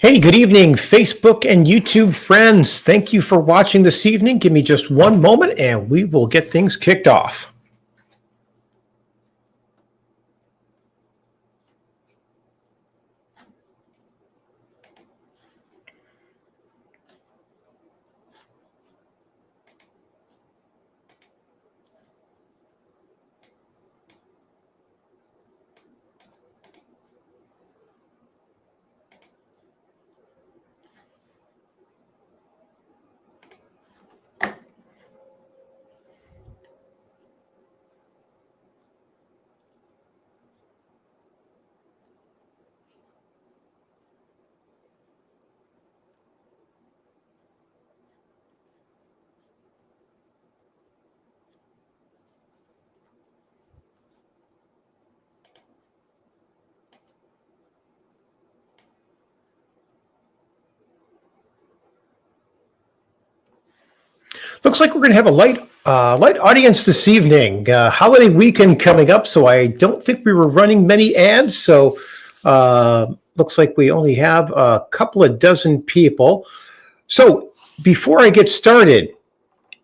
Hey, good evening, Facebook and YouTube friends. Thank you for watching this evening. Give me just one moment and we will get things kicked off. Looks like we're going to have a light audience this evening. Holiday weekend coming up, so I don't think we were running many ads. So looks like we only have a couple of dozen people. So before I get started,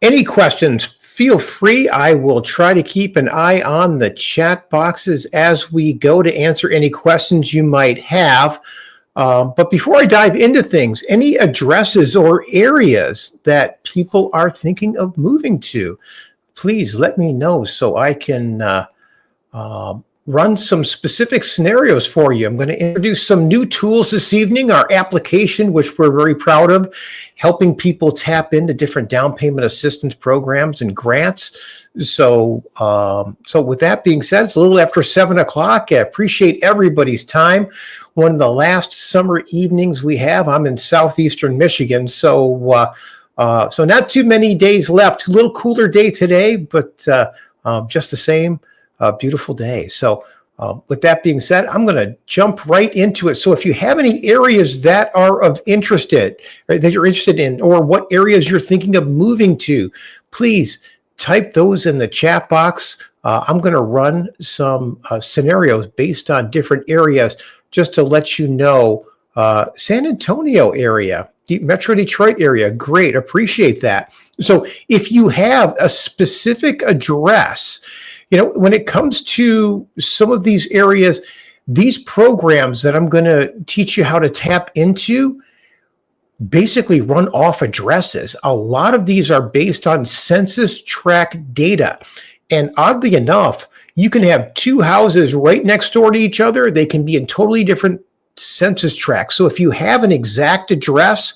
any questions, feel free. I will try to keep an eye on the chat boxes as we go to answer any questions you might have. But before I dive into things, any addresses or areas that people are thinking of moving to, please let me know so I can run some specific scenarios for you. I'm going to introduce some new tools this evening, our application, which we're very proud of, helping people tap into different down payment assistance programs and grants. So with that being said, it's a little after 7 o'clock. I appreciate everybody's time. One of the last summer evenings we have, I'm in southeastern Michigan, so not too many days left. A little cooler day today, but just the same, beautiful day. So with that being said, I'm going to jump right into it. So if you have any areas that are of interest, right, that you're interested in, or what areas you're thinking of moving to, please type those in the chat box. I'm going to run some scenarios based on different areas just to let you know. San Antonio area, Metro Detroit area, great, appreciate that. So if you have a specific address, when it comes to some of these areas, these programs that I'm going to teach you how to tap into basically run off addresses. A lot of these are based on census tract data. And oddly enough, you can have two houses right next door to each other. They can be in totally different census tracts. So if you have an exact address,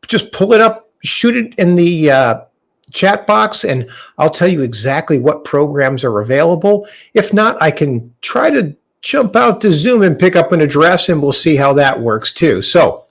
just pull it up, shoot it in the chat box, and I'll tell you exactly what programs are available. If not, I can try to jump out to Zoom and pick up an address, and we'll see how that works too. So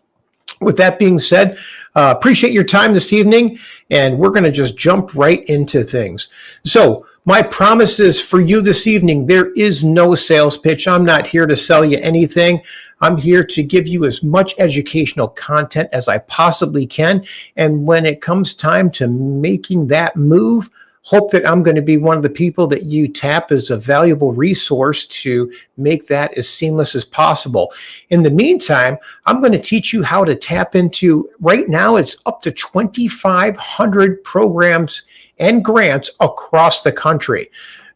with that being said, appreciate your time this evening, and we're going to just jump right into things. So my promises for you this evening, there is no sales pitch. I'm not here to sell you anything. I'm here to give you as much educational content as I possibly can. And when it comes time to making that move, hope that I'm going to be one of the people that you tap as a valuable resource to make that as seamless as possible. In the meantime, I'm going to teach you how to tap into, right now it's up to 2,500 programs and grants across the country.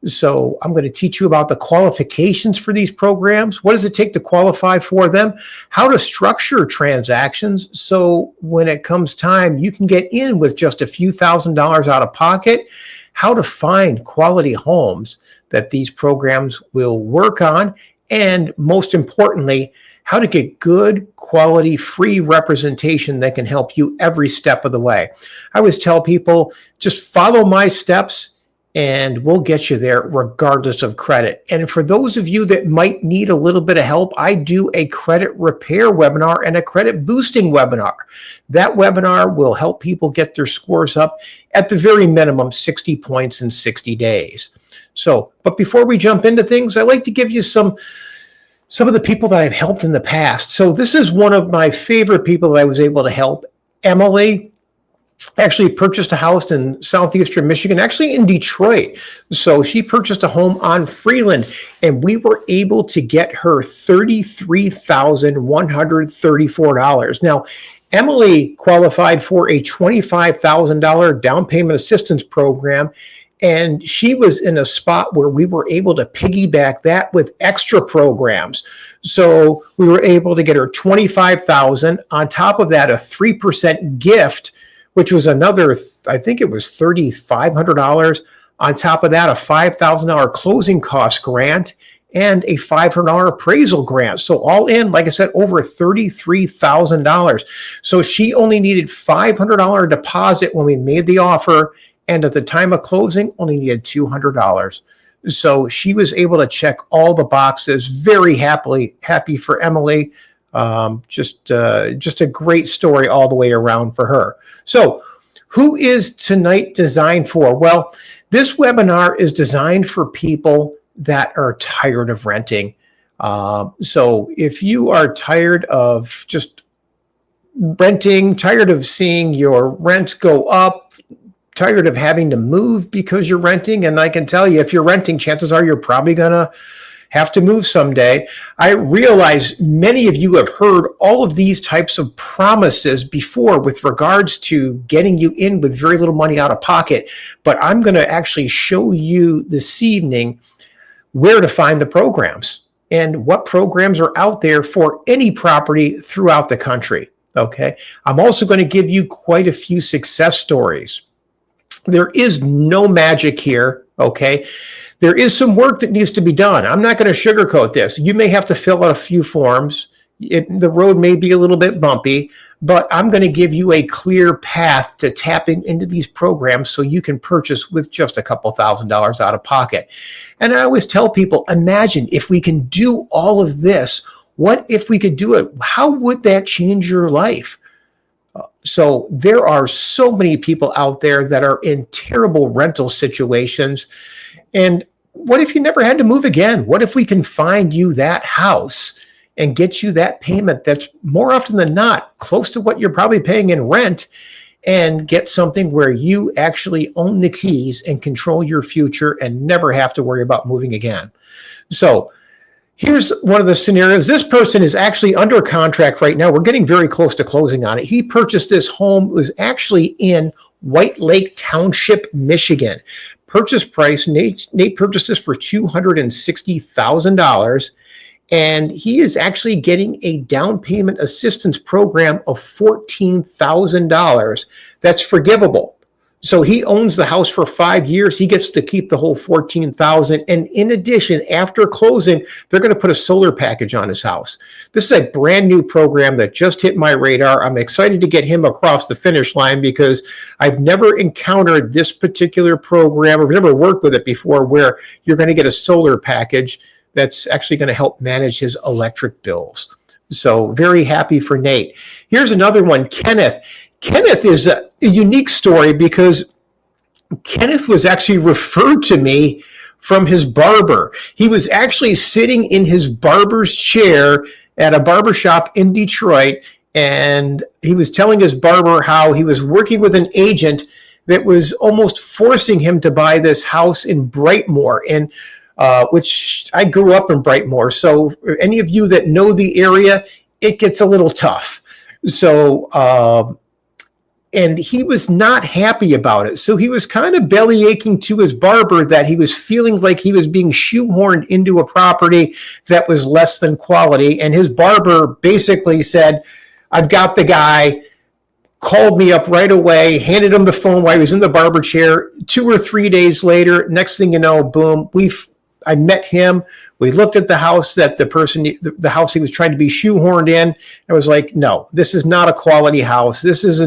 So I'm going to teach you about the qualifications for these programs. What does it take to qualify for them? How to structure transactions so when it comes time, you can get in with just a few $1,000s out of pocket. How to find quality homes that these programs will work on. And most importantly, how to get good quality free representation that can help you every step of the way. I always tell people, just follow my steps and we'll get you there regardless of credit. And for those of you that might need a little bit of help, I do a credit repair webinar and a credit boosting webinar. That webinar will help people get their scores up at the very minimum 60 points in 60 days. So, but before we jump into things, I'd like to give you some of the people that I've helped in the past. So this is one of my favorite people that I was able to help, Emily. actually purchased a house in southeastern Michigan, actually in Detroit. So she purchased a home on Freeland, and we were able to get her $33,134. Now, Emily qualified for a $25,000 down payment assistance program, and she was in a spot where we were able to piggyback that with extra programs. So we were able to get her $25,000. On top of that, a 3% gift, which was another, I think it was $3,500. On top of that, a $5,000 closing cost grant and a $500 appraisal grant. So all in, like I said, over $33,000. So she only needed $500 deposit when we made the offer, and at the time of closing, only needed $200. So she was able to check all the boxes. Very happy for Emily. Just a great story all the way around for her. So who is tonight designed for? Well, this webinar is designed for people that are tired of renting. So if you are tired of just renting, tired of seeing your rents go up, tired of having to move because you're renting, and I can tell you, if you're renting, chances are you're probably going to have to move someday. I realize many of you have heard all of these types of promises before with regards to getting you in with very little money out of pocket, but I'm going to actually show you this evening where to find the programs and what programs are out there for any property throughout the country. Okay. I'm also going to give you quite a few success stories. There is no magic here, okay? There is some work that needs to be done. I'm not going to sugarcoat this. You may have to fill out a few forms. The road may be a little bit bumpy, but I'm going to give you a clear path to tapping into these programs so you can purchase with just a couple $1,000s out of pocket. And I always tell people, imagine if we can do all of this, what if we could do it? How would that change your life? So there are so many people out there that are in terrible rental situations. And what if you never had to move again? What if we can find you that house and get you that payment that's more often than not close to what you're probably paying in rent, and get something where you actually own the keys and control your future and never have to worry about moving again? So here's one of the scenarios. This person is actually under contract right now. We're getting very close to closing on it. He purchased this home. It was actually in White Lake Township, Michigan. Purchase price, Nate purchased this for $260,000. And he is actually getting a down payment assistance program of $14,000 that's forgivable. So he owns the house for 5 years. He gets to keep the whole $14,000. And in addition, after closing, they're going to put a solar package on his house. This is a brand new program that just hit my radar. I'm excited to get him across the finish line because I've never encountered this particular program, or never worked with it before, where you're going to get a solar package that's actually going to help manage his electric bills. So very happy for Nate. Here's another one, Kenneth. Kenneth is a unique story because Kenneth was actually referred to me from his barber. He was actually sitting in his barber's chair at a barbershop in Detroit, and he was telling his barber how he was working with an agent that was almost forcing him to buy this house in Brightmoor, and which I grew up in Brightmoor. So any of you that know the area, it gets a little tough. So, and he was not happy about it. So he was kind of belly aching to his barber that he was feeling like he was being shoehorned into a property that was less than quality. And his barber basically said, I've got the guy, called me up right away, handed him the phone while he was in the barber chair. 2 or 3 days later, next thing you know, boom, I met him. We looked at the house that the house he was trying to be shoehorned in. I was like, no, this is not a quality house. This is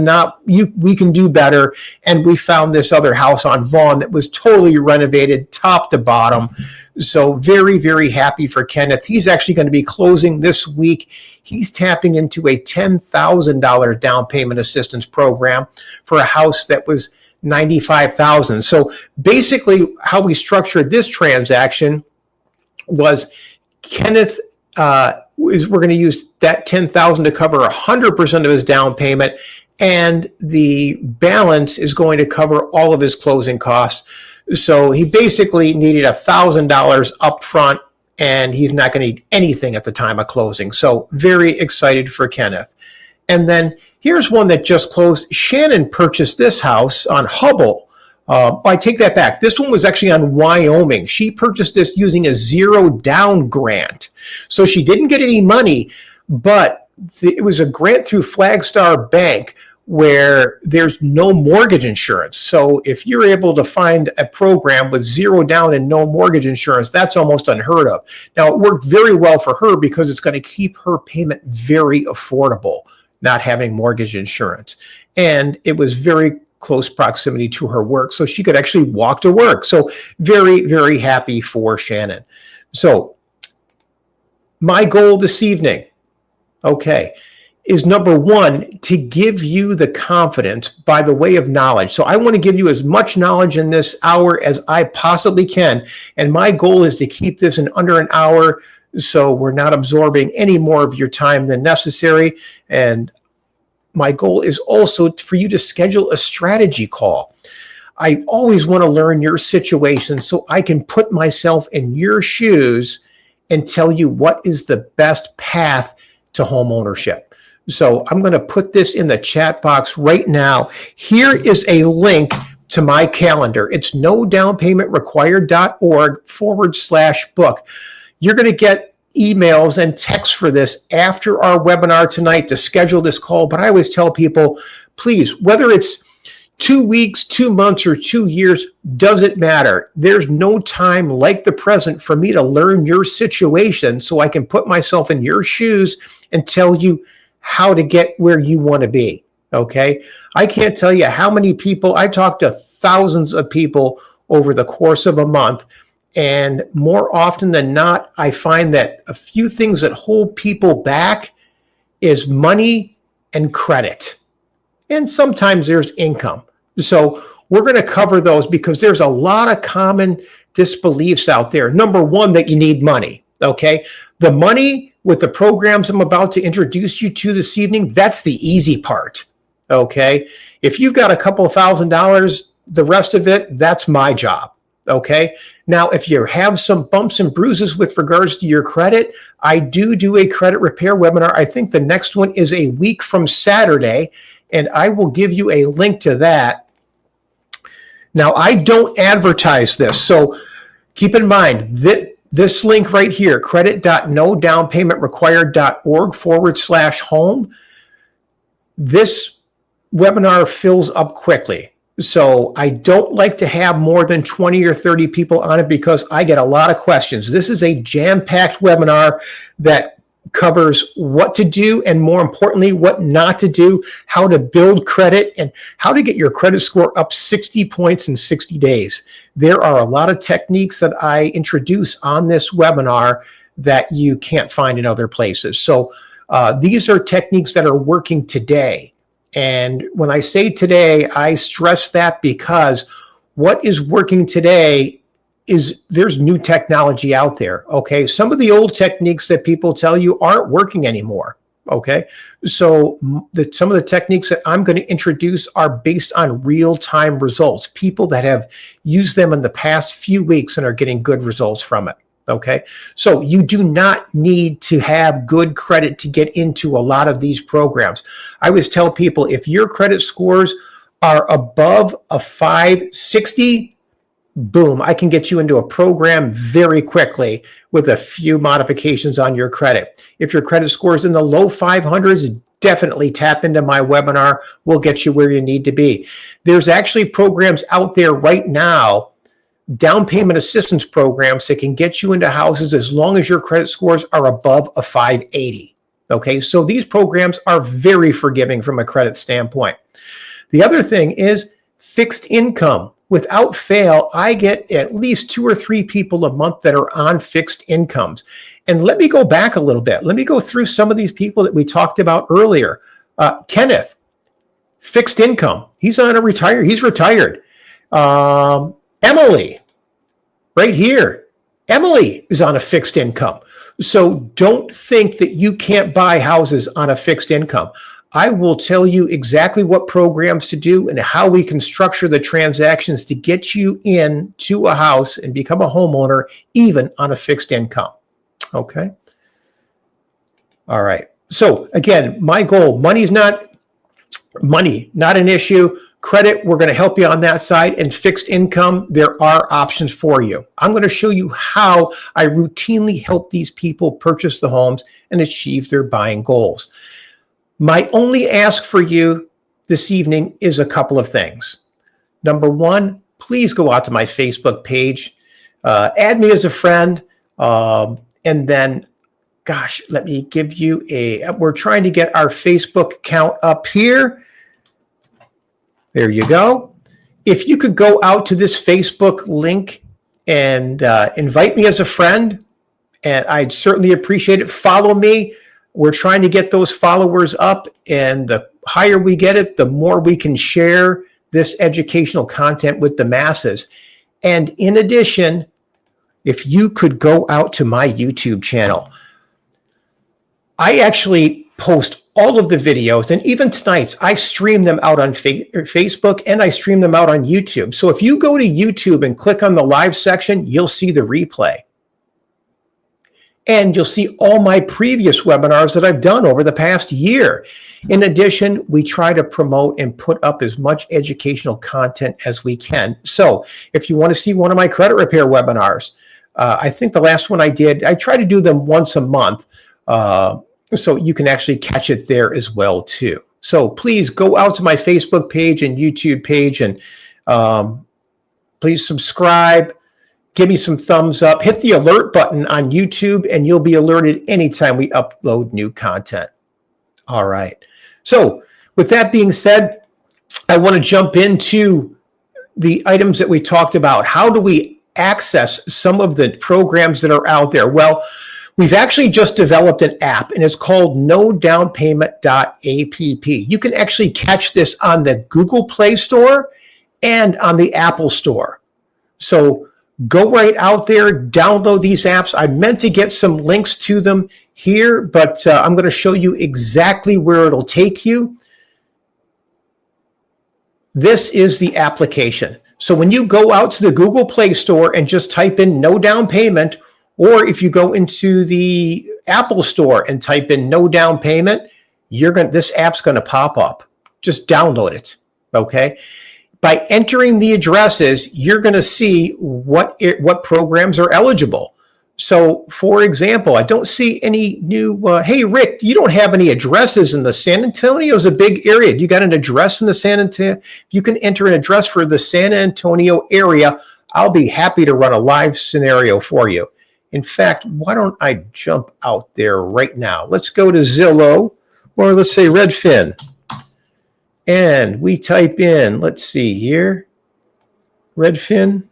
we can do better. And we found this other house on Vaughn that was totally renovated top to bottom. So very, very happy for Kenneth. He's actually going to be closing this week. He's tapping into a $10,000 down payment assistance program for a house that was $95,000. So basically how we structured this transaction was Kenneth we're going to use that $10,000 to cover 100% of his down payment, and the balance is going to cover all of his closing costs. So he basically needed $1,000 up front, and he's not going to need anything at the time of closing. So very excited for Kenneth. And then here's one that just closed. Shannon purchased this house on Hubble. I take that back. This one was actually on Wyoming. She purchased this using a zero down grant. So she didn't get any money, but it was a grant through Flagstar Bank where there's no mortgage insurance. So if you're able to find a program with zero down and no mortgage insurance, that's almost unheard of. Now, it worked very well for her because it's going to keep her payment very affordable, not having mortgage insurance. And it was very close proximity to her work, so she could actually walk to work. So very, very happy for Shannon. So my goal this evening, is number one, to give you the confidence by the way of knowledge. So I want to give you as much knowledge in this hour as I possibly can. And my goal is to keep this in under an hour so we're not absorbing any more of your time than necessary. And my goal is also for you to schedule a strategy call. I always want to learn your situation so I can put myself in your shoes and tell you what is the best path to home ownership. So I'm going to put this in the chat box right now. Here is a link to my calendar. It's nodownpaymentrequired.org/book. You're going to get emails and texts for this after our webinar tonight to schedule this call. But I always tell people, please, whether it's 2 weeks, 2 months, or 2 years, doesn't matter. There's no time like the present for me to learn your situation so I can put myself in your shoes and tell you how to get where you want to be. Okay. I can't tell you how many people, I talk to thousands of people over the course of a month. And more often than not, I find that a few things that hold people back is money and credit. And sometimes there's income. So we're going to cover those because there's a lot of common disbeliefs out there. Number one, that you need money. Okay. The money with the programs I'm about to introduce you to this evening, that's the easy part. Okay. If you've got a couple $1,000, the rest of it, that's my job. Okay. Now, if you have some bumps and bruises with regards to your credit, I do a credit repair webinar. I think the next one is a week from Saturday, and I will give you a link to that. Now, I don't advertise this, so keep in mind that this link right here, credit.nodownpaymentrequired.org/home, this webinar fills up quickly. So I don't like to have more than 20 or 30 people on it because I get a lot of questions. This is a jam-packed webinar that covers what to do and, more importantly, what not to do, how to build credit, and how to get your credit score up 60 points in 60 days. There are a lot of techniques that I introduce on this webinar that you can't find in other places. So these are techniques that are working today. And when I say today, I stress that because what is working today is there's new technology out there. Okay. Some of the old techniques that people tell you aren't working anymore. Okay. So some of the techniques that I'm going to introduce are based on real-time results, people that have used them in the past few weeks and are getting good results from it. Okay. So you do not need to have good credit to get into a lot of these programs. I always tell people, if your credit scores are above a 560, boom, I can get you into a program very quickly with a few modifications on your credit. If your credit score is in the low 500s, definitely tap into my webinar. We'll get you where you need to be. There's actually programs out there right now, down payment assistance programs that can get you into houses as long as your credit scores are above a 580. Okay, so these programs are very forgiving from a credit standpoint. The other thing is fixed income. Without fail, I get at least 2 or 3 people a month that are on fixed incomes. And let me go back a little bit. Let me go through some of these people that we talked about earlier. Kenneth, fixed income. He's retired. Emily, right here. Emily is on a fixed income. So don't think that you can't buy houses on a fixed income. I will tell you exactly what programs to do and how we can structure the transactions to get you into a house and become a homeowner, even on a fixed income. Okay. All right. So again, my goal, money, not an issue. Credit, we're going to help you on that side. And fixed income, there are options for you. I'm going to show you how I routinely help these people purchase the homes and achieve their buying goals. My only ask for you this evening is a couple of things. Number one, please go out to my Facebook page, add me as a friend, and then, gosh, let me give you we're trying to get our Facebook account up here. There you go. If you could go out to this Facebook link and invite me as a friend, and I'd certainly appreciate it. Follow me. We're trying to get those followers up, and the higher we get it, the more we can share this educational content with the masses. And in addition, if you could go out to my YouTube channel, I actually post all of the videos, and even tonight's, I stream them out on Facebook and I stream them out on YouTube. So if you go to YouTube and click on the live section, you'll see the replay. And you'll see all my previous webinars that I've done over the past year. In addition, we try to promote and put up as much educational content as we can. So if you want to see one of my credit repair webinars, I think the last one I did, I try to do them once a month. So you can actually catch it there as well too. So please go out to my Facebook page and YouTube page, and please subscribe. Give me some thumbs up. Hit the alert button on YouTube, and you'll be alerted anytime we upload new content. All right. So with that being said, I want to jump into the items that we talked about. How do we access some of the programs that are out there? Well, we've actually just developed an app, and it's called nodownpayment.app. You can actually catch this on the Google Play Store and on the Apple Store. So go right out there, download these apps. I meant to get some links to them here, but I'm going to show you exactly where it'll take you. This is the application. So when you go out to the Google Play Store and just type in no down payment, or if you go into the Apple Store and type in no down payment, this app's going to pop up. Just download it, okay? By entering the addresses, you're going to see what programs are eligible. So, for example, I don't see any new, hey, Rick, you don't have any addresses in the San Antonio is a big area. You got an address in the San Antonio? You can enter an address for the San Antonio area. I'll be happy to run a live scenario for you. In fact, why don't I jump out there right now? Let's go to Zillow, or let's say Redfin. And we type in, let's see here, Redfin,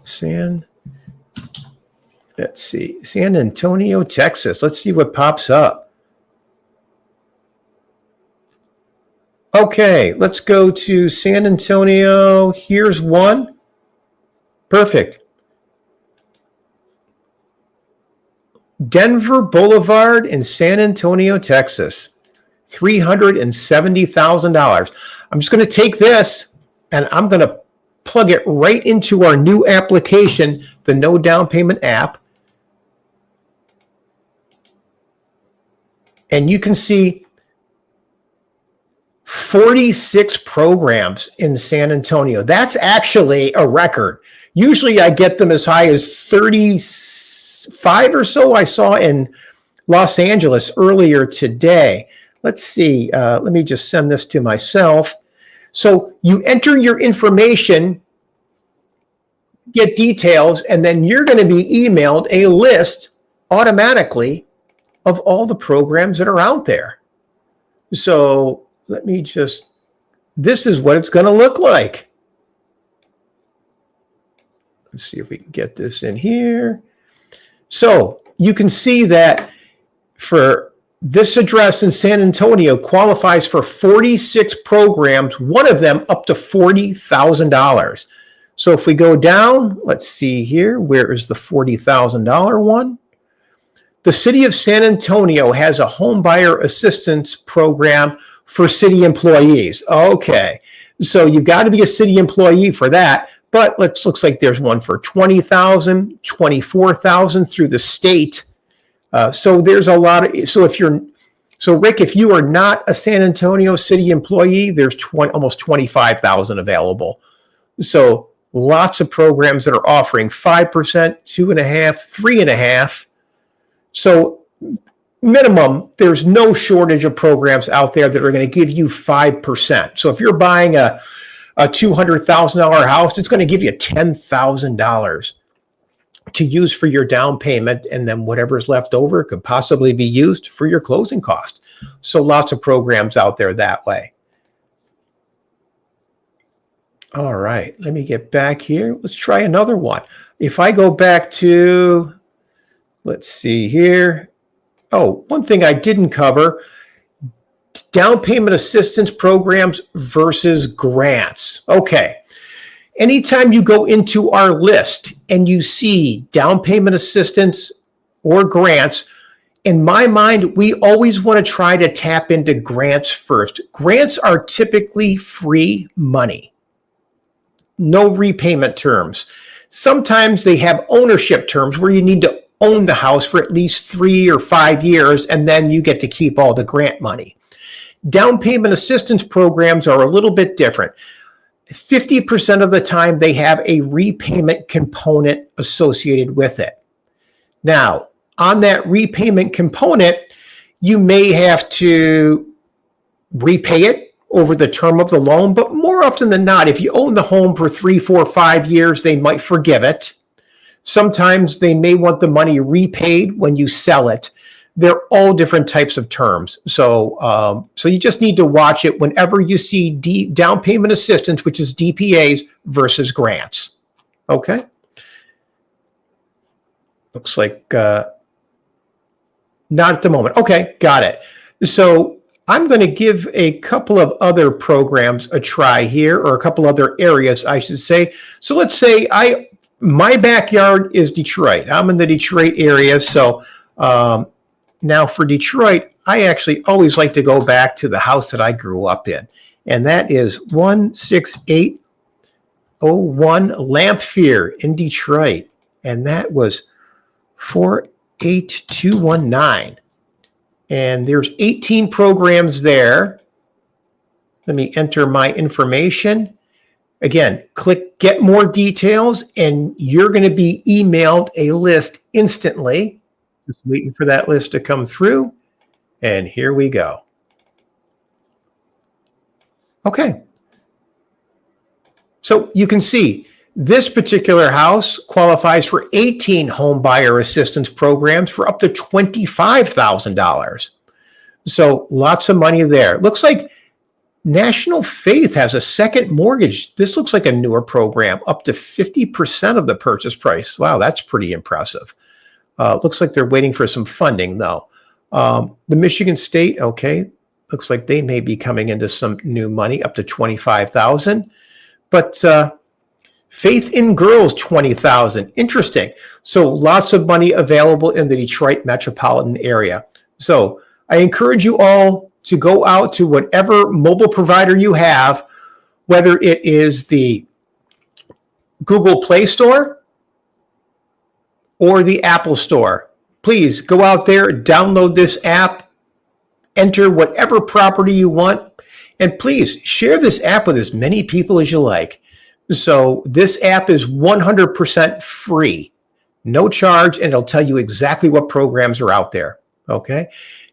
San Antonio, Texas. Let's see what pops up. Okay, let's go to San Antonio. Here's one. Perfect. Denver Boulevard in San Antonio, Texas. $370,000. I'm just going to take this and I'm going to plug it right into our new application, the No Down Payment app. And you can see 46 programs in San Antonio. That's actually a record. Usually I get them as high as 35 or so. I saw in Los Angeles earlier today. Let's see. Let me just send this to myself. So you enter your information, get details, and then you're going to be emailed a list automatically of all the programs that are out there. So let me just, this is what it's going to look like. Let's see if we can get this in here. So you can see that for this address in San Antonio qualifies for 46 programs, one of them up to $40,000. So if we go down, let's see here, where is the $40,000 one? the city of San Antonio has a home buyer assistance program for city employees. Okay. So you've got to be a city employee for that. But looks like there's one for 20,000, 24,000 through the state. So there's a lot of, so Rick, if you are not a San Antonio city employee, there's almost 25,000 available. So lots of programs that are offering 5%, 2.5%, 3.5%. So minimum, there's no shortage of programs out there that are going to give you 5%. So if you're buying a $200,000 house, it's going to give you $10,000 to use for your down payment, and then whatever's left over could possibly be used for your closing cost. So lots of programs out there that way. All right, let me get back here. Let's try another one. If I go back to, let's see here. Oh, one thing I didn't cover, down payment assistance programs versus grants. Okay. Anytime you go into our list and you see down payment assistance or grants, in my mind, we always want to try to tap into grants first. Grants are typically free money, no repayment terms. Sometimes they have ownership terms where you need to own the house for at least 3 or 5 years, and then you get to keep all the grant money. Down payment assistance programs are a little bit different. 50% of the time, they have a repayment component associated with it. Now, on that repayment component, you may have to repay it over the term of the loan, but more often than not, if you own the home for 3, 4, 5 years, they might forgive it. Sometimes they may want the money repaid when you sell it. They're all different types of terms. So you just need to watch it whenever you see down payment assistance, which is DPAs versus grants. Okay. Looks like not at the moment. Okay, got it. So I'm going to give a couple of other programs a try here, or a couple other areas, I should say. So let's say my backyard is Detroit. I'm in the Detroit area. So now for Detroit, I actually always like to go back to the house that I grew up in. And that is 16801 Lamphere in Detroit. And that was 48219. And there's 18 programs there. Let me enter my information. Again, click Get More Details, and you're going to be emailed a list instantly. Just waiting for that list to come through. And here we go. Okay. So you can see this particular house qualifies for 18 home buyer assistance programs for up to $25,000. So lots of money there. Looks like National Faith has a second mortgage. This looks like a newer program, up to 50% of the purchase price. Wow, that's pretty impressive. Looks like they're waiting for some funding, though. The Michigan State, okay, looks like they may be coming into some new money, up to $25,000. But Faith in Girls, $20,000. Interesting. So lots of money available in the Detroit metropolitan area. So I encourage you all to go out to whatever mobile provider you have, whether it is the Google Play Store or the Apple Store. Please go out there, download this app, enter whatever property you want, and please share this app with as many people as you like. So this app is 100% free, no charge, and it'll tell you exactly what programs are out there. Okay.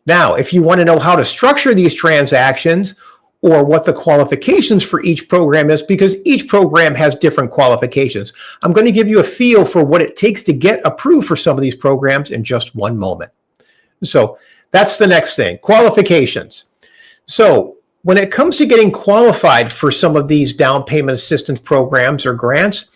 Now, if you want to know how to structure these transactions or what the qualifications for each program is, because each program has different qualifications, I'm going to give you a feel for what it takes to get approved for some of these programs in just one moment. So that's the next thing, qualifications. So when it comes to getting qualified for some of these down payment assistance programs or grants,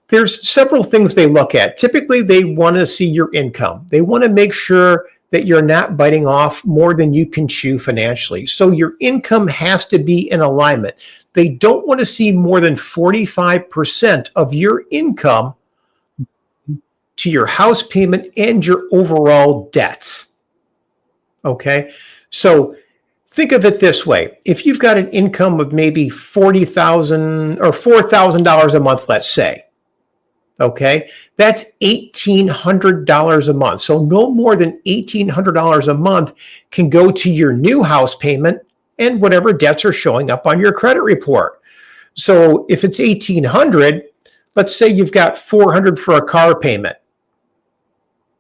there's several things they look at. Typically, they want to see your income. They want to make sure that you're not biting off more than you can chew financially. So your income has to be in alignment. They don't want to see more than 45% of your income to your house payment and your overall debts. Okay, so think of it this way. If you've got an income of maybe $40,000 or $4,000 a month, let's say, okay, that's $1,800 a month. So no more than $1,800 a month can go to your new house payment and whatever debts are showing up on your credit report. So if it's $1,800, let's say you've got $400 for a car payment.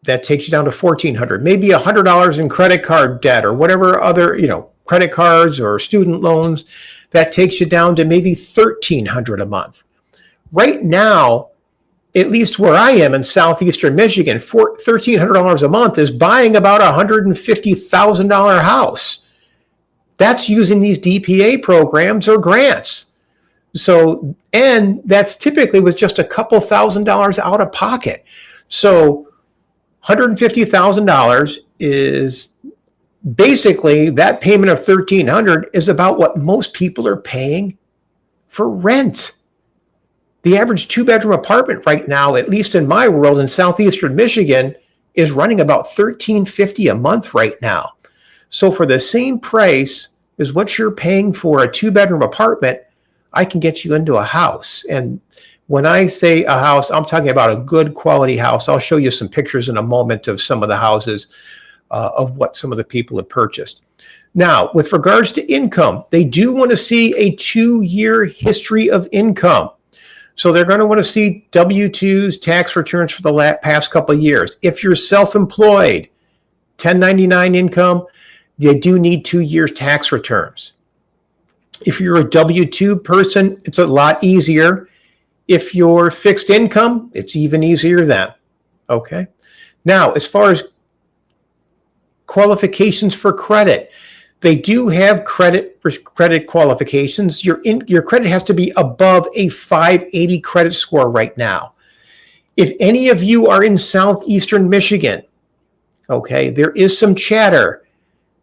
That takes you down to $1,400. Maybe $100 in credit card debt or whatever other, credit cards or student loans. That takes you down to maybe $1,300 a month. Right now, at least where I am in southeastern Michigan, $1,300 a month is buying about a $150,000 house. That's using these DPA programs or grants. So, and that's typically with just a couple $1,000s out of pocket. So $150,000 is basically, that payment of $1,300 is about what most people are paying for rent. The average 2-bedroom apartment right now, at least in my world in southeastern Michigan, is running about $1,350 a month right now. So for the same price as what you're paying for a 2-bedroom apartment, I can get you into a house. And when I say a house, I'm talking about a good quality house. I'll show you some pictures in a moment of some of the houses of what some of the people have purchased. Now, with regards to income, they do want to see a 2-year history of income. So they're going to want to see W-2s, tax returns for the past couple of years. If you're self-employed, 1099 income, they do need 2 years tax returns. If you're a W-2 person, it's a lot easier. If you're fixed income, it's even easier then. Okay. Now, as far as qualifications for credit, they do have credit qualifications. Your credit has to be above a 580 credit score right now. If any of you are in southeastern Michigan, okay, there is some chatter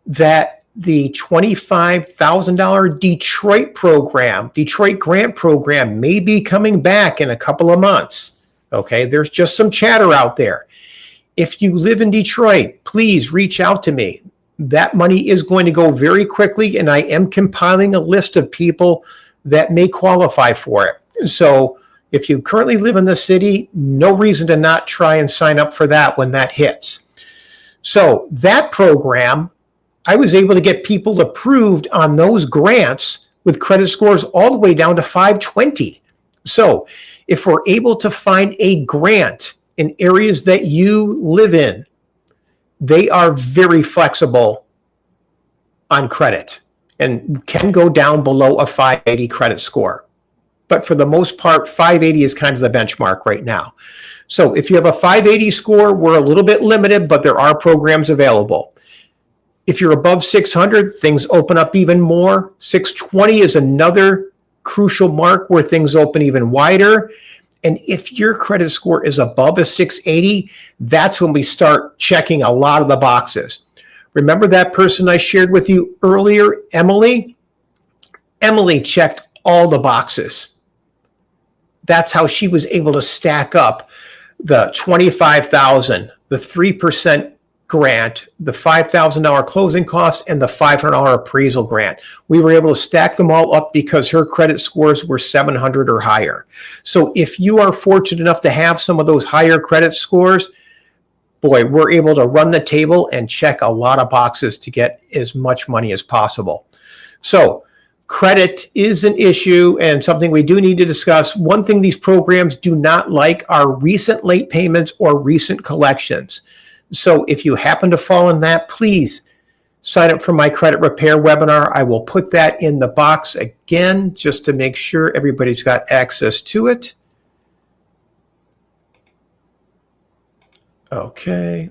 that the $25,000 Detroit grant program may be coming back in a couple of months. Okay, there's just some chatter out there. If you live in Detroit, please reach out to me. That money is going to go very quickly, and I am compiling a list of people that may qualify for it. So if you currently live in the city, no reason to not try and sign up for that when that hits. So that program, I was able to get people approved on those grants with credit scores all the way down to 520. So if we're able to find a grant in areas that you live in, they are very flexible on credit and can go down below a 580 credit score. But for the most part, 580 is kind of the benchmark right now. So if you have a 580 score, we're a little bit limited, but there are programs available. If you're above 600, things open up even more. 620 is another crucial mark where things open even wider. And if your credit score is above a 680, that's when we start checking a lot of the boxes. Remember that person I shared with you earlier, Emily? Emily checked all the boxes. That's how she was able to stack up the $25,000, the 3% grant, the $5,000 closing costs, and the $500 appraisal grant. We were able to stack them all up because her credit scores were 700 or higher. So if you are fortunate enough to have some of those higher credit scores, boy, we're able to run the table and check a lot of boxes to get as much money as possible. So credit is an issue and something we do need to discuss. One thing these programs do not like are recent late payments or recent collections. So if you happen to fall in that, please sign up for my credit repair webinar. I will put that in the box again, just to make sure everybody's got access to it. Okay,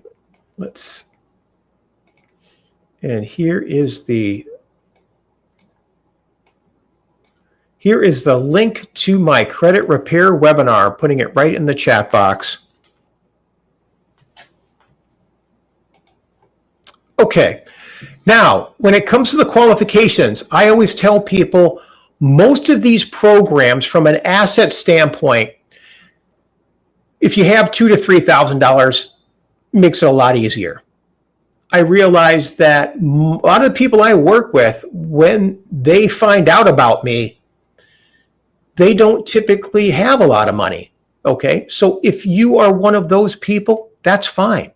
and here is the link to my credit repair webinar, putting it right in the chat box. Okay, now when it comes to the qualifications, I always tell people most of these programs from an asset standpoint, If you have $2,000 to $3,000, makes it a lot easier. I realize that a lot of the people I work with, when they find out about me, they don't typically have a lot of money. Okay, so if you are one of those people, that's fine.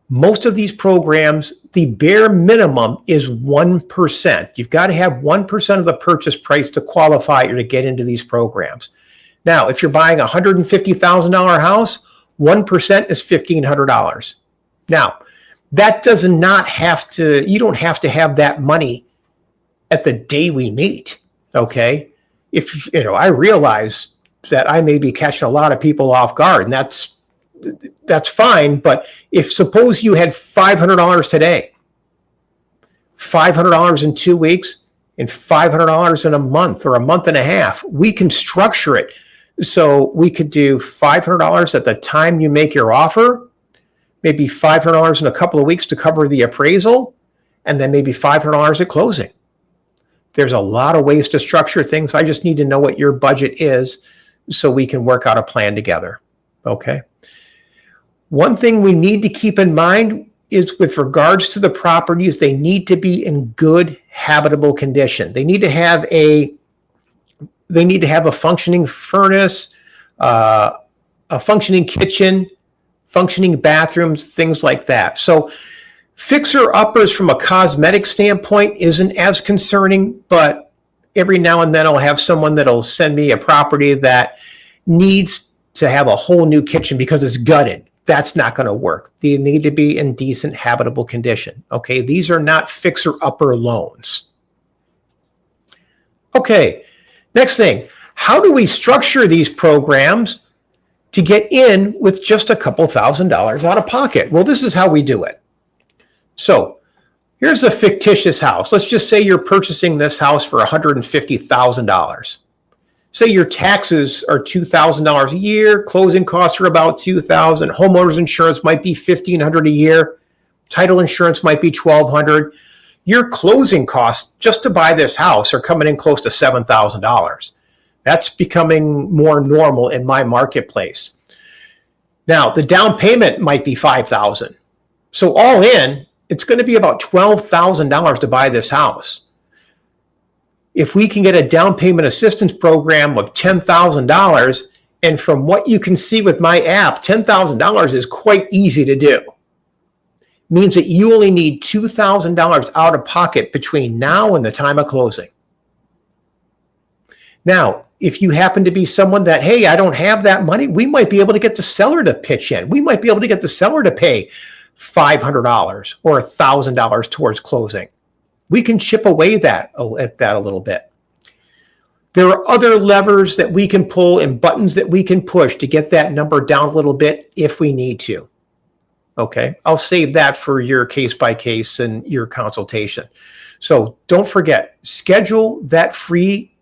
Most of these programs, the bare minimum is 1%. You've got to have 1% of the purchase price to qualify or to get into these programs. Now, if you're buying a $150,000 house, 1% is $1,500. Now, that does not have to, you don't have to have that money at the day we meet, okay? If, I realize that I may be catching a lot of people off guard, and that's fine. But if suppose you had $500 today, $500 in 2 weeks, and $500 in a month or a month and a half, we can structure it. So we could do $500 at the time you make your offer, maybe $500 in a couple of weeks to cover the appraisal, and then maybe $500 at closing. There's a lot of ways to structure things. I just need to know what your budget is so we can work out a plan together. Okay. One thing we need to keep in mind is with regards to the properties, they need to be in good habitable condition. They need to have a functioning furnace, a functioning kitchen, functioning bathrooms, things like that. So fixer-uppers from a cosmetic standpoint isn't as concerning, but every now and then I'll have someone that'll send me a property that needs to have a whole new kitchen because it's gutted. That's not going to work. They need to be in decent habitable condition. Okay, these are not fixer-upper loans. Okay, next thing, how do we structure these programs to get in with just a couple $1,000s out of pocket? Well, this is how we do it. So here's a fictitious house. Let's just say you're purchasing this house for $150,000. Say your taxes are $2,000 a year, closing costs are about $2,000, homeowners insurance might be $1,500 a year, title insurance might be $1,200. Your closing costs just to buy this house are coming in close to $7,000. That's becoming more normal in my marketplace. Now, the down payment might be $5,000. So all in, it's going to be about $12,000 to buy this house. If we can get a down payment assistance program of $10,000, and from what you can see with my app, $10,000 is quite easy to do. Means that you only need $2,000 out of pocket between now and the time of closing. Now, if you happen to be someone that, hey, I don't have that money, we might be able to get the seller to pitch in. We might be able to get the seller to pay $500 or $1,000 towards closing. We can chip away at that a little bit. There are other levers that we can pull and buttons that we can push to get that number down a little bit if we need to. Okay, I'll save that for your case by case and your consultation. So don't forget, schedule that free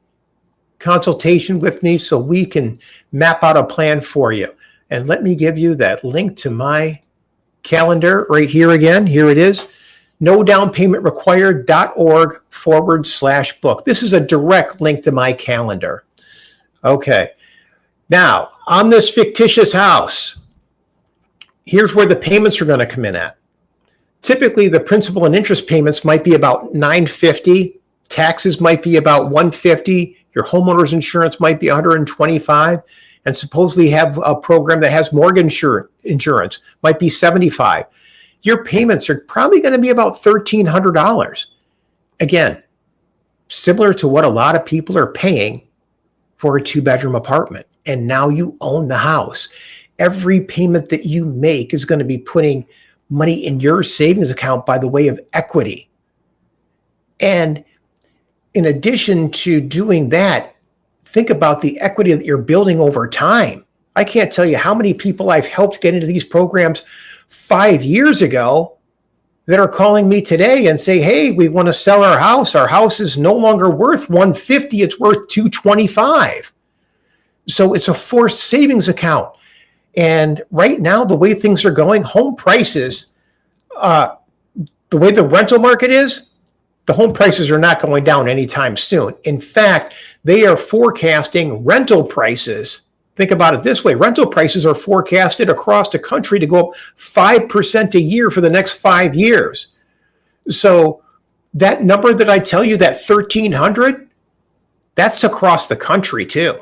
consultation with me so we can map out a plan for you. And let me give you that link to my calendar right here again. Here it is. nodownpaymentrequired.org/book. This is a direct link to my calendar. Okay. Now, on this fictitious house, here's where the payments are going to come in at. Typically, the principal and interest payments might be about $950. Taxes might be about $150. Your homeowner's insurance might be $125. And suppose we have a program that has mortgage insurance, might be $75. Your payments are probably going to be about $1,300. Again, similar to what a lot of people are paying for a 2-bedroom apartment. And now you own the house. Every payment that you make is going to be putting money in your savings account by the way of equity. And in addition to doing that, think about the equity that you're building over time. I can't tell you how many people I've helped get into these programs 5 years ago that are calling me today and say, hey, we want to sell our house. Our house is no longer worth $150, it's worth $225. So it's a forced savings account. And right now, the way things are going, home prices, the way the rental market is, the home prices are not going down anytime soon. In fact, they are forecasting rental prices Think about it this way. Rental prices are forecasted across the country to go up 5% a year for the next 5 years. So that number that I tell you, that 1,300, that's across the country too.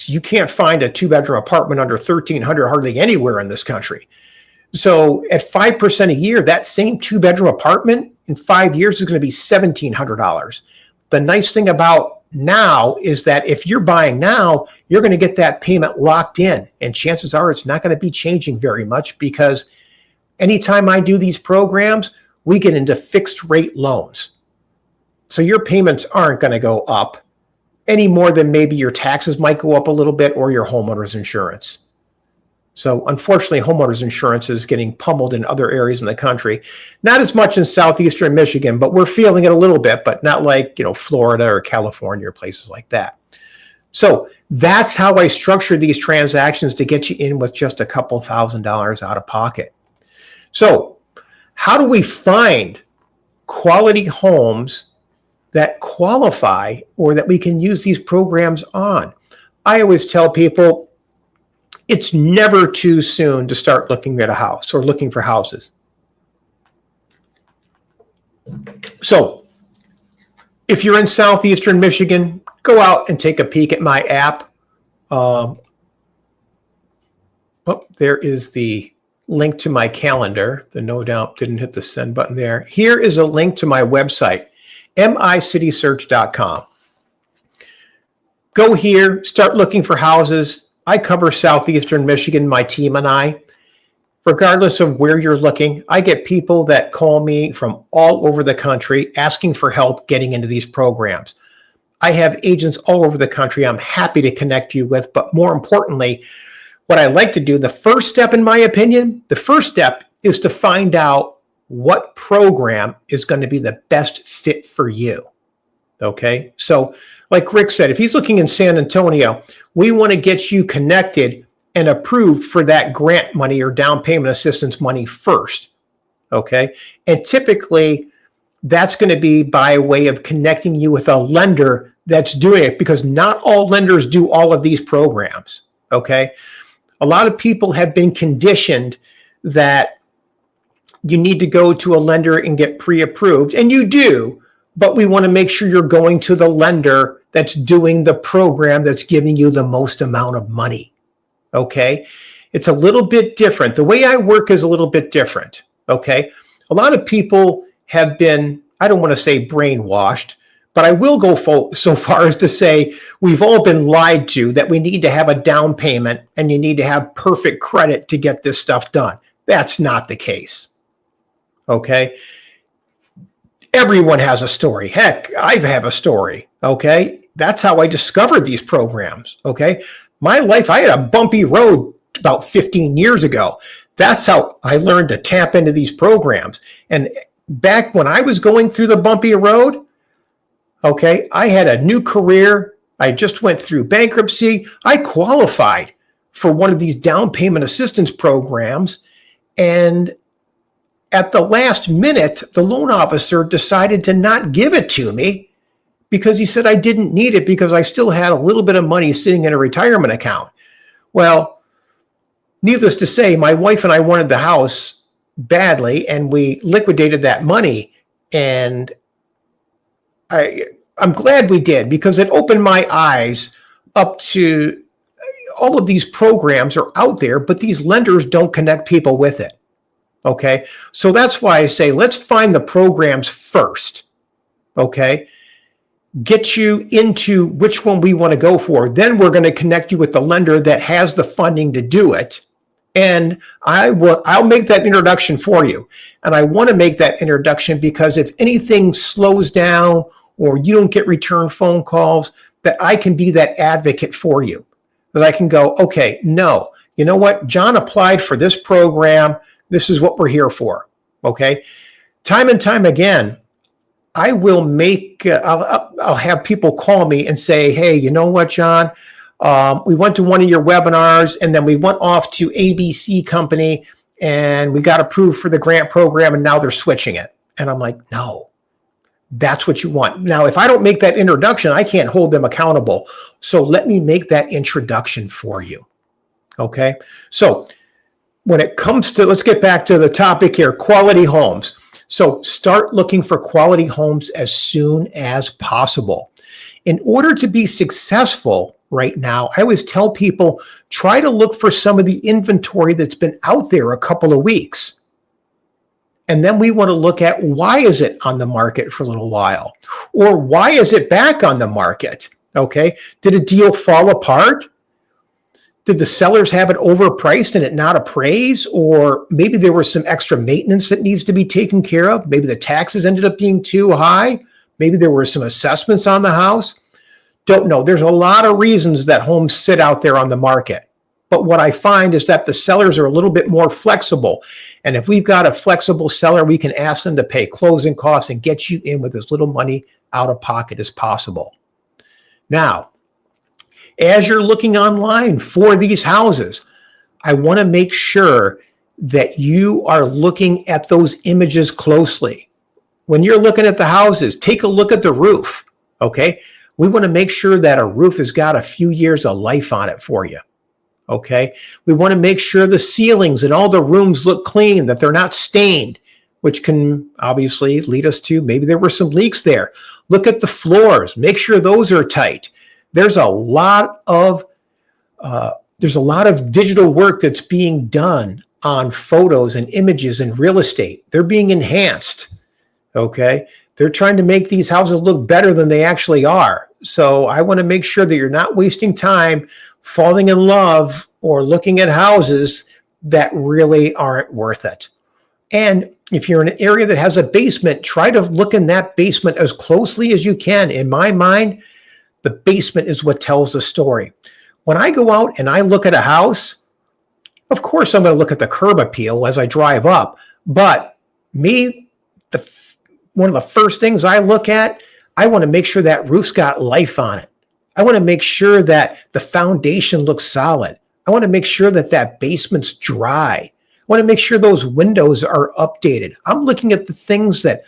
You can't find a 2-bedroom apartment under 1,300 hardly anywhere in this country. So at 5% a year, that same 2-bedroom apartment in 5 years is going to be $1,700. The nice thing about now is that if you're buying now, you're going to get that payment locked in. And chances are it's not going to be changing very much, because anytime I do these programs, we get into fixed rate loans. So your payments aren't going to go up any more than maybe your taxes might go up a little bit, or your homeowner's insurance. So unfortunately, homeowners insurance is getting pummeled in other areas in the country. Not as much in southeastern Michigan, but we're feeling it a little bit, but not like, Florida or California or places like that. So that's how I structure these transactions, to get you in with just a couple $1,000s out of pocket. So how do we find quality homes that qualify, or that we can use these programs on? I always tell people, it's never too soon to start looking at a house or looking for houses. So if you're in southeastern Michigan, go out and take a peek at my app. There is the link to my calendar. The no doubt didn't hit the send button there. Here is a link to my website, micitysearch.com. Go here, start looking for houses. I cover southeastern Michigan, my team and I. Regardless of where you're looking, I get people that call me from all over the country asking for help getting into these programs. I have agents all over the country I'm happy to connect you with, but more importantly, what I like to do, the first step, in my opinion, the first step is to find out what program is going to be the best fit for you. Okay, so like Rick said, if he's looking in San Antonio, we want to get you connected and approved for that grant money or down payment assistance money first. Okay, and typically that's going to be by way of connecting you with a lender that's doing it, because not all lenders do all of these programs. Okay, a lot of people have been conditioned that you need to go to a lender and get pre-approved, and you do, but we want to make sure you're going to the lender that's doing the program that's giving you the most amount of money. Okay, it's a little bit different. The way I work is a little bit different. Okay, a lot of people have been, I don't want to say brainwashed, but I will go so far as to say we've all been lied to that we need to have a down payment and you need to have perfect credit to get this stuff done. That's not the case. Okay, everyone has a story. Heck, I have a story. Okay, that's how I discovered these programs. Okay, my life, I had a bumpy road about 15 years ago. That's how I learned to tap into these programs. And back when I was going through the bumpy road, okay, I had a new career. I just went through bankruptcy. I qualified for one of these down payment assistance programs. And at the last minute, the loan officer decided to not give it to me because he said I didn't need it because I still had a little bit of money sitting in a retirement account. Well, needless to say, my wife and I wanted the house badly, and we liquidated that money. And I'm glad we did, because it opened my eyes up to all of these programs are out there, but these lenders don't connect people with it. Okay, so that's why I say let's find the programs first. Okay, get you into which one we want to go for. Then we're going to connect you with the lender that has the funding to do it. And I'll make that introduction for you. And I want to make that introduction because if anything slows down or you don't get return phone calls, that I can be that advocate for you. That I can go, okay, no, you know what? John applied for this program. This is what we're here for. Okay. Time and time again, I will make, I'll have people call me and say, hey, you know what, John? We went to one of your webinars and then we went off to ABC company and we got approved for the grant program and now they're switching it. And I'm like, no, That's what you want. Now, if I don't make that introduction, I can't hold them accountable. So let me make that introduction for you. Okay. So when it comes to, let's get back to the topic here, quality homes. So start looking for quality homes as soon as possible. In order to be successful right now, I always tell people, try to look for some of the inventory that's been out there a couple of weeks. And then we want to look at, why is it on the market for a little while? Or why is it back on the market? Okay. Did a deal fall apart? Did the sellers have it overpriced and it not appraised? Or maybe there was some extra maintenance that needs to be taken care of. Maybe the taxes ended up being too high. Maybe there were some assessments on the house. Don't know. There's a lot of reasons that homes sit out there on the market. But what I find is that the sellers are a little bit more flexible. And if we've got a flexible seller, we can ask them to pay closing costs and get you in with as little money out of pocket as possible. Now, as you're looking online for these houses, I want to make sure that you are looking at those images closely. When you're looking at the houses, take a look at the roof, okay? We want to make sure that a roof has got a few years of life on it for you. Okay. We want to make sure the ceilings and all the rooms look clean, that they're not stained, which can obviously lead us to maybe there were some leaks there. Look at the floors, make sure those are tight. There's a lot of digital work that's being done on photos and images in real estate. They're being enhanced. Okay. They're trying to make these houses look better than they actually are. So I want to make sure that you're not wasting time falling in love or looking at houses that really aren't worth it. And if you're in an area that has a basement, try to look in that basement as closely as you can. In my mind, the basement is what tells the story. When I go out and I look at a house, of course, I'm going to look at the curb appeal as I drive up. But one of the first things I look at, I want to make sure that roof's got life on it. I want to make sure that the foundation looks solid. I want to make sure that that basement's dry. I want to make sure those windows are updated. I'm looking at the things that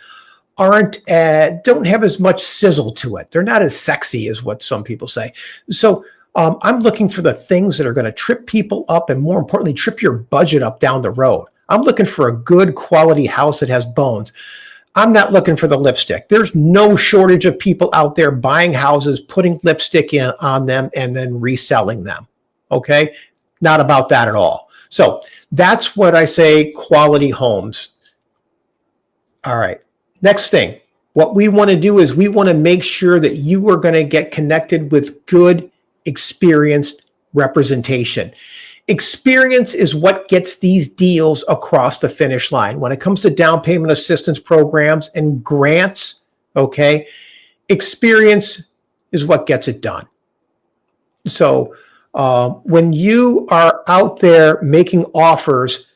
don't have as much sizzle to it. They're not as sexy as what some people say. So I'm looking for the things that are going to trip people up and, more importantly, trip your budget up down the road. I'm looking for a good quality house that has bones. I'm not looking for the lipstick. There's no shortage of people out there buying houses, putting lipstick on them, and then reselling them. Okay? Not about that at all. So that's what I say, quality homes. All right. Next thing, what we want to do is we want to make sure that you are going to get connected with good, experienced representation. Experience is what gets these deals across the finish line. When it comes to down payment assistance programs and grants, okay, experience is what gets it done. So when you are out there making offers,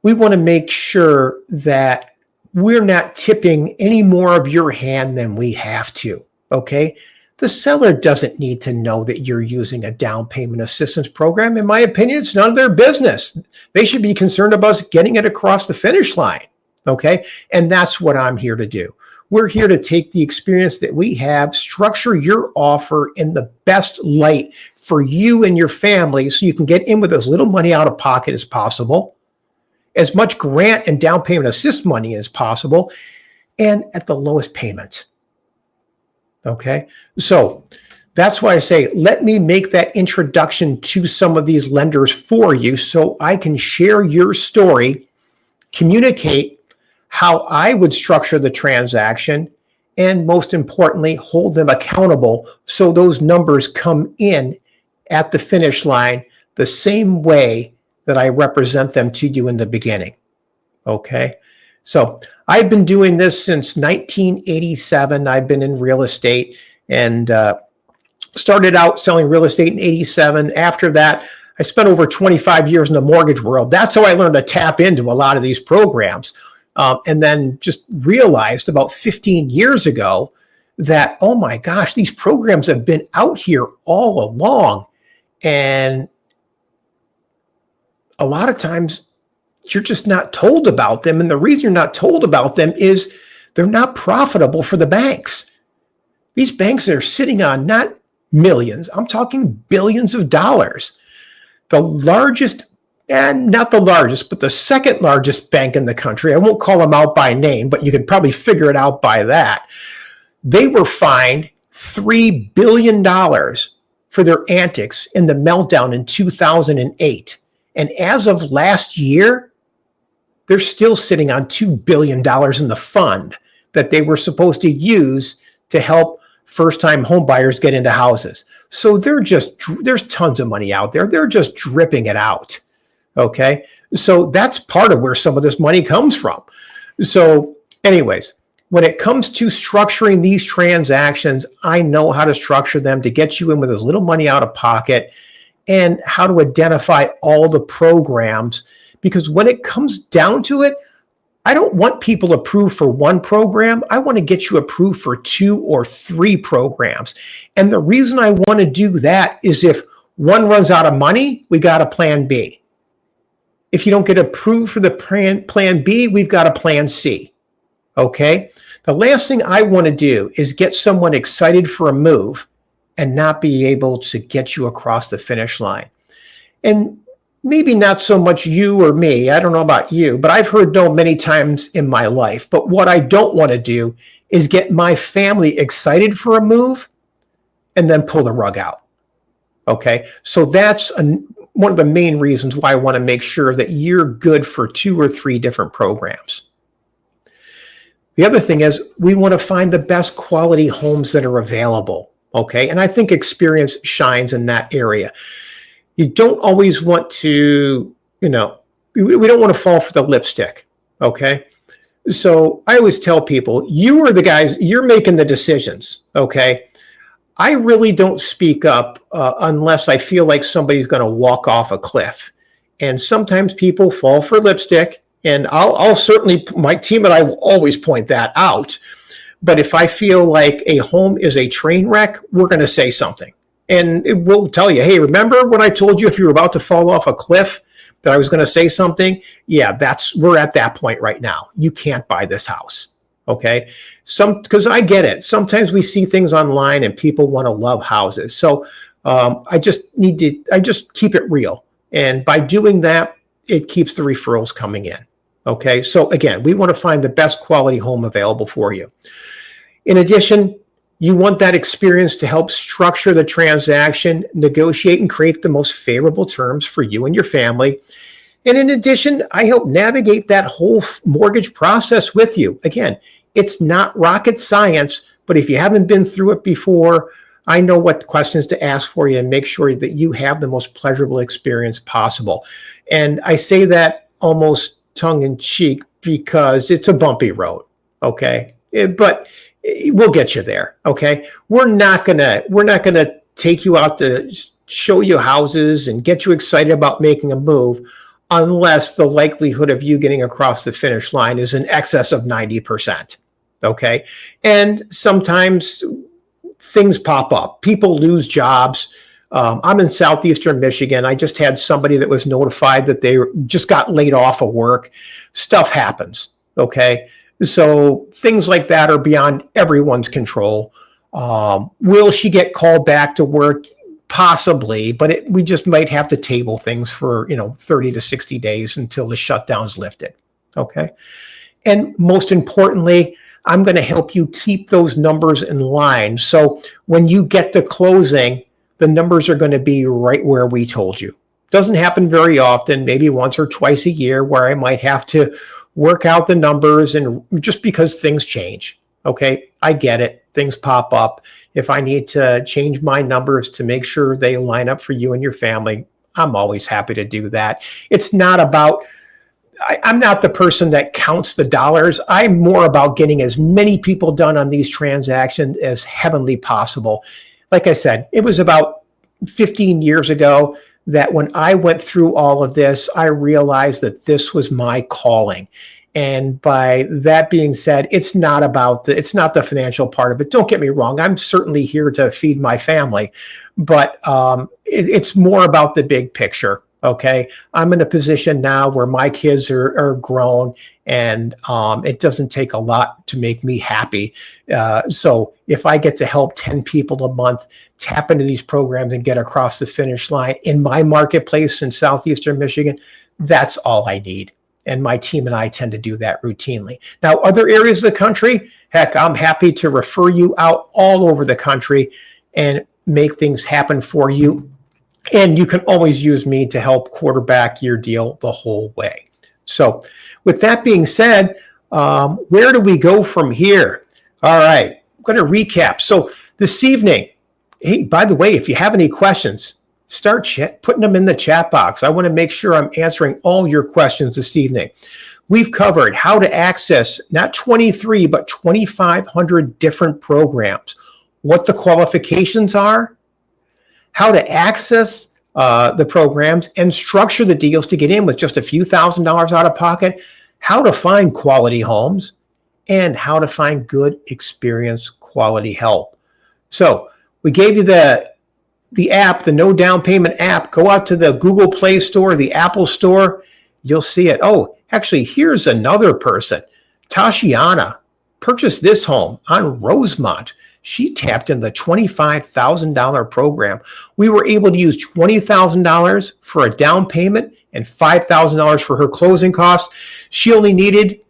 we want to make sure that we're not tipping any more of your hand than we have to, okay? The seller doesn't need to know that you're using a down payment assistance program. In my opinion, it's none of their business. They should be concerned about us getting it across the finish line, okay? And that's what I'm here to do. We're here to take the experience that we have, structure your offer in the best light for you and your family so you can get in with as little money out of pocket as possible, as much grant and down payment assist money as possible, and at the lowest payment. Okay, so that's why I say, let me make that introduction to some of these lenders for you so I can share your story, communicate how I would structure the transaction, and most importantly, hold them accountable so those numbers come in at the finish line the same way that I represent them to you in the beginning. Okay, so I've been doing this since 1987. I've been in real estate and started out selling real estate in 87. After that, I spent over 25 years in the mortgage world. That's how I learned to tap into a lot of these programs. And then just realized about 15 years ago that, oh my gosh, these programs have been out here all along. And a lot of times you're just not told about them. And the reason you're not told about them is They're not profitable for the banks. These banks are sitting on not millions, I'm talking billions of dollars. The largest, and not the largest, but the second largest bank in the country, I won't call them out by name, but you could probably figure it out by that. They were fined $3 billion for their antics in the meltdown in 2008. And as of last year, they're still sitting on $2 billion in the fund that they were supposed to use to help first-time home buyers get into houses. So there's tons of money out there. They're just dripping it out. Okay. So that's part of where some of this money comes from. So anyways, when it comes to structuring these transactions, I know how to structure them to get you in with as little money out of pocket and how to identify all the programs. Because when it comes down to it, I don't want people approved for one program. I want to get you approved for 2 or 3 programs. And the reason I want to do that is if one runs out of money, we got a plan B. If you don't get approved for the plan B, we've got a plan C. Okay? The last thing I want to do is get someone excited for a move and not be able to get you across the finish line. And maybe not so much you or me, I don't know about you, but I've heard no many times in my life. But what I don't want to do is get my family excited for a move and then pull the rug out. Okay? So that's one of the main reasons why I want to make sure that you're good for 2 or 3 different programs. The other thing is we want to find the best quality homes that are available. Okay? And I think experience shines in that area. You don't always want to, we don't want to fall for the lipstick. Okay? So I always tell people, you are the guys, you're making the decisions. Okay? I really don't speak up unless I feel like somebody's going to walk off a cliff. And sometimes people fall for lipstick, and I'll certainly, my team and I will always point that out. But if I feel like a home is a train wreck, we're going to say something. And it will tell you, hey, remember when I told you if you were about to fall off a cliff that I was going to say something? Yeah, we're at that point right now. You can't buy this house. Okay. Because I get it. Sometimes we see things online and people want to love houses. So I just keep it real. And by doing that, it keeps the referrals coming in. Okay. So again, we want to find the best quality home available for you. In addition, you want that experience to help structure the transaction, negotiate and create the most favorable terms for you and your family. And in addition, I help navigate that whole mortgage process with you. Again, it's not rocket science, but if you haven't been through it before, I know what questions to ask for you and make sure that you have the most pleasurable experience possible. And I say that almost tongue in cheek because it's a bumpy road. Okay. But we'll get you there. Okay. We're not gonna take you out to show you houses and get you excited about making a move unless the likelihood of you getting across the finish line is in excess of 90%. Okay. And sometimes things pop up. People lose jobs. I'm in southeastern Michigan. I just had somebody that was notified that they just got laid off of work. Stuff happens. Okay. So things like that are beyond everyone's control. Will she get called back to work? Possibly, but we just might have to table things for 30 to 60 days until the shutdown's lifted. Okay. And most importantly, I'm going to help you keep those numbers in line. So when you get to closing, the numbers are going to be right where we told you. Doesn't happen very often, maybe once or twice a year where I might have to work out the numbers and just because things change. Okay. I get it. Things pop up. If I need to change my numbers to make sure they line up for you and your family, I'm always happy to do that. It's not about, I'm not the person that counts the dollars. I'm more about getting as many people done on these transactions as heavenly possible. Like I said, it was about 15 years ago that when I went through all of this, I realized that this was my calling. And by that being said, it's not the financial part of it. Don't get me wrong. I'm certainly here to feed my family, but it's more about the big picture. Okay. I'm in a position now where my kids are grown, and it doesn't take a lot to make me happy. So if I get to help 10 people a month tap into these programs and get across the finish line in my marketplace in Southeastern Michigan, that's all I need. And my team and I tend to do that routinely. Now, other areas of the country, heck, I'm happy to refer you out all over the country and make things happen for you. And you can always use me to help quarterback your deal the whole way. So with that being said, where do we go from here? All right, I'm going to recap. So this evening, hey, by the way, if you have any questions, start putting them in the chat box. I want to make sure I'm answering all your questions this evening. We've covered how to access not 23, but 2,500 different programs, what the qualifications are, how to access the programs and structure the deals to get in with just a few $1,000s out of pocket, how to find quality homes, and how to find good, experienced, quality help. So we gave you the app, the no down payment app. Go out to the Google Play Store, the Apple Store. You'll see it. Oh, actually, here's another person. Tashiana purchased this home on Rosemont. She tapped in the $25,000 program. We were able to use $20,000 for a down payment and $5,000 for her closing costs. She only needed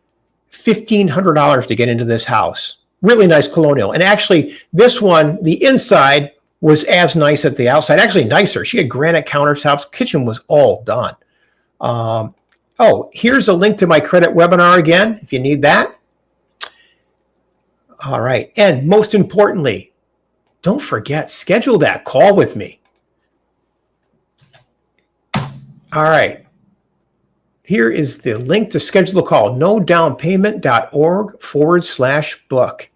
$1,500 to get into this house. Really nice colonial. And actually, this one, the inside was as nice as the outside, actually nicer. She had granite countertops. Kitchen was all done. Here's a link to my credit webinar again, if you need that. All right. And most importantly, don't forget, schedule that call with me. All right. Here is the link to schedule a call, nodownpayment.org/book.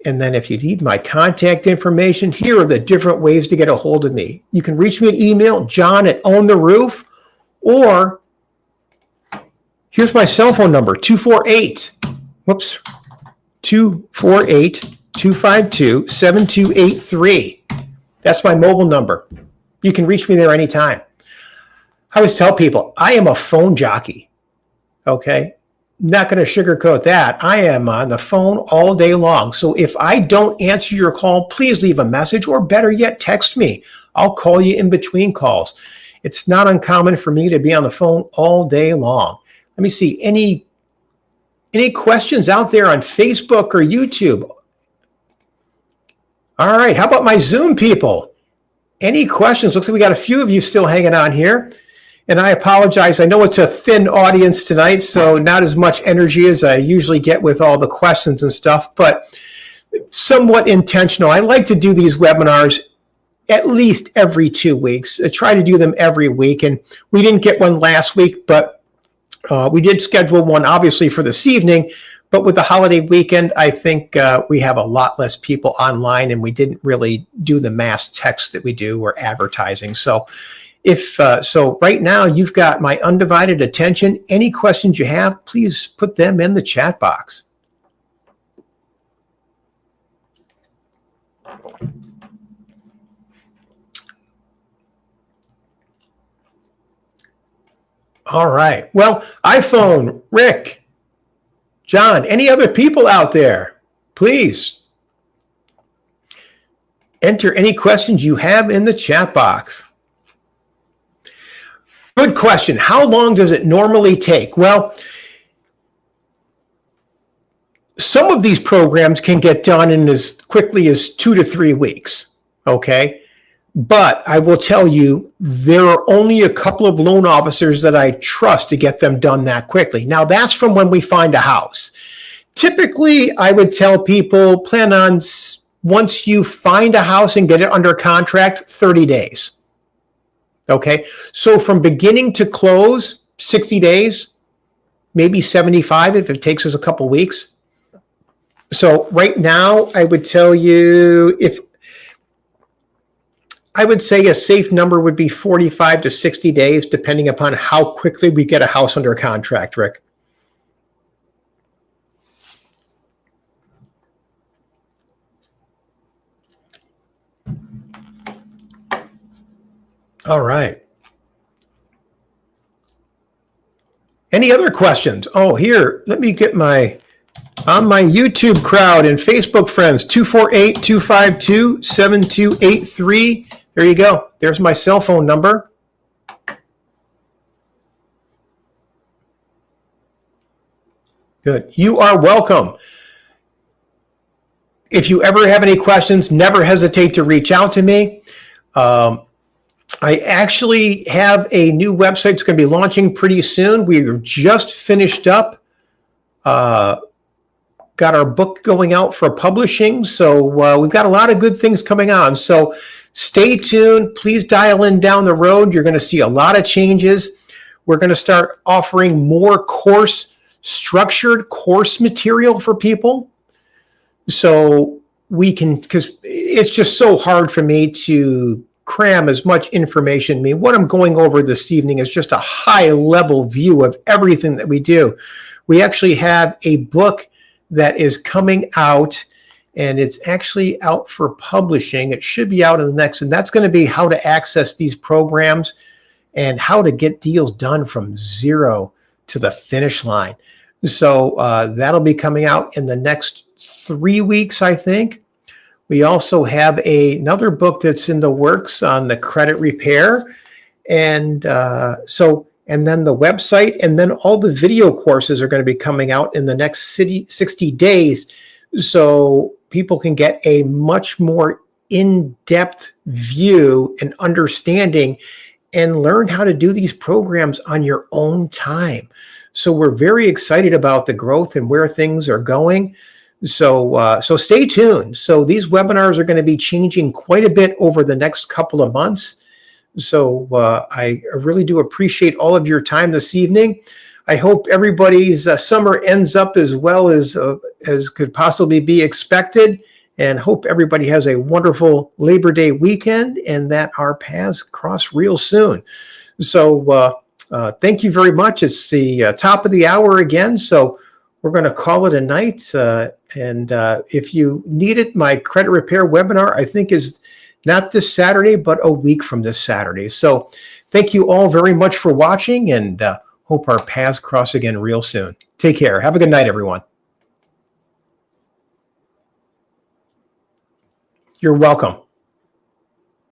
And then if you need my contact information, here are the different ways to get a hold of me. You can reach me at email, john@owntheroof, or here's my cell phone number, 248-252-7283. That's my mobile number. You can reach me there anytime. I always tell people, I am a phone jockey, okay? Not going to sugarcoat that. I am on the phone all day long. So if I don't answer your call, please leave a message, or better yet, text me. I'll call you in between calls. It's not uncommon for me to be on the phone all day long. Let me see, any questions out there on Facebook or YouTube? All right, how about my Zoom people? Any questions? Looks like we got a few of you still hanging on here. And I apologize. I know it's a thin audience tonight, so not as much energy as I usually get with all the questions and stuff, but somewhat intentional. I like to do these webinars at least every 2 weeks. I try to do them every week, and we didn't get one last week, but we did schedule one, obviously, for this evening. But with the holiday weekend, I think we have a lot less people online, and we didn't really do the mass text that we do or advertising. So so right now you've got my undivided attention. Any questions you have, please put them in the chat box. All right. Well, iPhone, Rick, John, any other people out there, please enter any questions you have in the chat box. Good question. How long does it normally take? Well, some of these programs can get done in as quickly as 2 to 3 weeks, okay? But I will tell you, there are only a couple of loan officers that I trust to get them done that quickly. Now, that's from when we find a house. Typically, I would tell people, plan on, once you find a house and get it under contract, 30 days. Okay, so from beginning to close, 60 days, maybe 75 if it takes us a couple weeks. So right now, I would tell you, I would say a safe number would be 45 to 60 days, depending upon how quickly we get a house under contract, Rick. All right. Any other questions? Oh, here, let me get on my YouTube crowd and Facebook friends, 248-252-7283. There you go. There's my cell phone number. Good. You are welcome. If you ever have any questions, never hesitate to reach out to me. I actually have a new website that's going to be launching pretty soon. We're just finished up, got our book going out for publishing. So we've got a lot of good things coming on. So stay tuned. Please dial in down the road. You're going to see a lot of changes. We're going to start offering more structured course material for people. So we can, because it's just so hard for me to cram as much information. I mean, what I'm going over this evening is just a high level view of everything that we do. We actually have a book that is coming out, and it's actually out for publishing. It should be out in the next, and that's going to be how to access these programs and how to get deals done from zero to the finish line. So that'll be coming out in the next 3 weeks, I think. We also have another book that's in the works on the credit repair. And and then the website, and then all the video courses are going to be coming out in the next 60 days. So people can get a much more in-depth view and understanding and learn how to do these programs on your own time. So we're very excited about the growth and where things are going. So stay tuned. So these webinars are going to be changing quite a bit over the next couple of months. So I really do appreciate all of your time this evening. I hope everybody's summer ends up as well as could possibly be expected, and hope everybody has a wonderful Labor Day weekend and that our paths cross real soon. So thank you very much. It's the top of the hour again, so we're going to call it a night. And if you need it, my credit repair webinar, I think, is not this Saturday, but a week from this Saturday. So thank you all very much for watching, and hope our paths cross again real soon. Take care. Have a good night, everyone. You're welcome.